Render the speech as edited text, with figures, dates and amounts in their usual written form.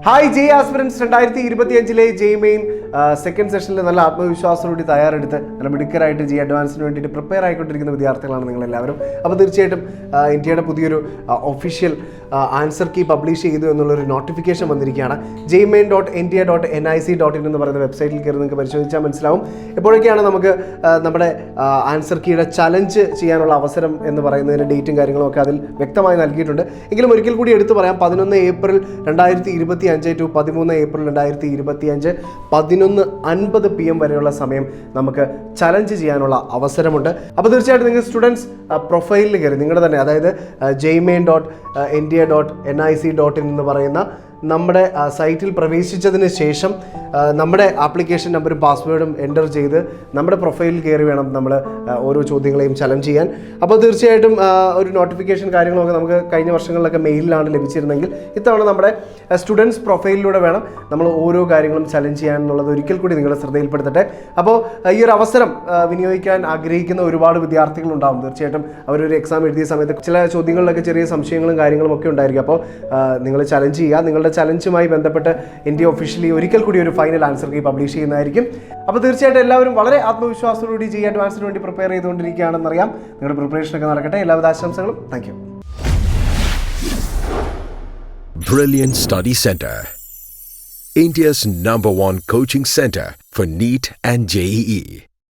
Hi ജെയ് aspirants 2025 ജെയ് main second സെഷനിൽ നല്ല ആത്മവിശ്വാസത്തോടെ തയ്യാറെടുത്ത് നല്ല മിടുക്കരായിട്ട് ജെയ് അഡ്വാൻസിന് വേണ്ടിയിട്ട് പ്രിപ്പയർ ആയിക്കൊണ്ടിരിക്കുന്ന വിദ്യാർത്ഥികളാണ് നിങ്ങളെല്ലാവരും. അപ്പോൾ തീർച്ചയായിട്ടും ഇന്ത്യയുടെ പുതിയൊരു ഒഫീഷ്യൽ ആൻസർ കീ പബ്ലിഷ് ചെയ്തു എന്നുള്ളൊരു നോട്ടിഫിക്കേഷൻ വന്നിരിക്കുകയാണ്. jmain.india.nic.in എന്ന് പറയുന്ന വെബ്സൈറ്റിൽ കയറി നിങ്ങൾക്ക് പരിശോധിച്ചാൽ മനസ്സിലാവും എപ്പോഴൊക്കെയാണ് നമുക്ക് നമ്മുടെ ആൻസർ കീയുടെ ചലഞ്ച് ചെയ്യാനുള്ള അവസരം എന്ന് പറയുന്നതിൻ്റെ ഡേറ്റും കാര്യങ്ങളും ഒക്കെ അതിൽ വ്യക്തമായി നൽകിയിട്ടുണ്ട്. എങ്കിലും ഒരിക്കൽ കൂടി എടുത്തു പറയാം, 11 ഏപ്രിൽ 2025 ടു 13 ഏപ്രിൽ 2025 11:50 PM വരെയുള്ള സമയം നമുക്ക് ചലഞ്ച് ചെയ്യാനുള്ള അവസരമുണ്ട്. അപ്പോൾ തീർച്ചയായിട്ടും നിങ്ങൾ സ്റ്റുഡൻസ് പ്രൊഫൈലിൽ കയറി നിങ്ങളുടെ തന്നെ, അതായത് jmain.india.nic.in എന്ന് പറയുന്ന നമ്മുടെ സൈറ്റിൽ പ്രവേശിച്ചതിന് ശേഷം നമ്മുടെ ആപ്ലിക്കേഷൻ നമ്പറും പാസ്വേഡും എൻ്റർ ചെയ്ത് നമ്മുടെ പ്രൊഫൈലിൽ കയറി വേണം നമ്മൾ ഓരോ ചോദ്യങ്ങളെയും ചലഞ്ച് ചെയ്യാൻ. അപ്പോൾ തീർച്ചയായിട്ടും ഒരു നോട്ടിഫിക്കേഷൻ കാര്യങ്ങളൊക്കെ നമുക്ക് കഴിഞ്ഞ വർഷങ്ങളിലൊക്കെ മെയിലിലാണ് ലഭിച്ചിരുന്നെങ്കിൽ ഇത്തവണ നമ്മുടെ സ്റ്റുഡൻസ് പ്രൊഫൈലിലൂടെ വേണം നമ്മൾ ഓരോ കാര്യങ്ങളും ചലഞ്ച് ചെയ്യാൻ എന്നുള്ളത് ഒരിക്കൽ കൂടി നിങ്ങളുടെ ശ്രദ്ധയിൽപ്പെടുത്തട്ടെ. അപ്പോൾ ഈ ഒരു അവസരം വിനിയോഗിക്കാൻ ആഗ്രഹിക്കുന്ന ഒരുപാട് വിദ്യാർത്ഥികളുണ്ടാകും. തീർച്ചയായിട്ടും അവരൊരു എക്സാം എഴുതിയ സമയത്ത് ചില ചോദ്യങ്ങളിലൊക്കെ ചെറിയ സംശയങ്ങളും കാര്യങ്ങളും ഒക്കെ ഉണ്ടായിരിക്കും. അപ്പോൾ നിങ്ങൾ ചലഞ്ച് ചെയ്യുക. നിങ്ങളുടെ ചലഞ്ചുമായി ബന്ധപ്പെട്ട് ഇന്ത്യ ഒഫീഷ്യലി ഒരിക്കൽ കൂടി ഒരു ഫൈനൽ ആൻസർ കീ പബ്ലിഷ് ചെയ്യുന്നതായിരിക്കും. അപ്പോൾ തീർച്ചയായിട്ടും എല്ലാവരും വളരെ ആത്മവിശ്വാസത്തോടുകൂടി ജെയ് അഡ്വാൻസിന് വേണ്ടി പ്രിപ്പയർ ചെയ്തുകൊണ്ടിരിക്കുകയാണെന്നറിയാം. നിങ്ങളുടെ പ്രിപ്പറേഷനൊക്കെ നടക്കട്ടെ. എല്ലാവിധ ആശംസകളും. Thank you. Brilliant Study Center, India's #1 coaching center for NEET and JEE.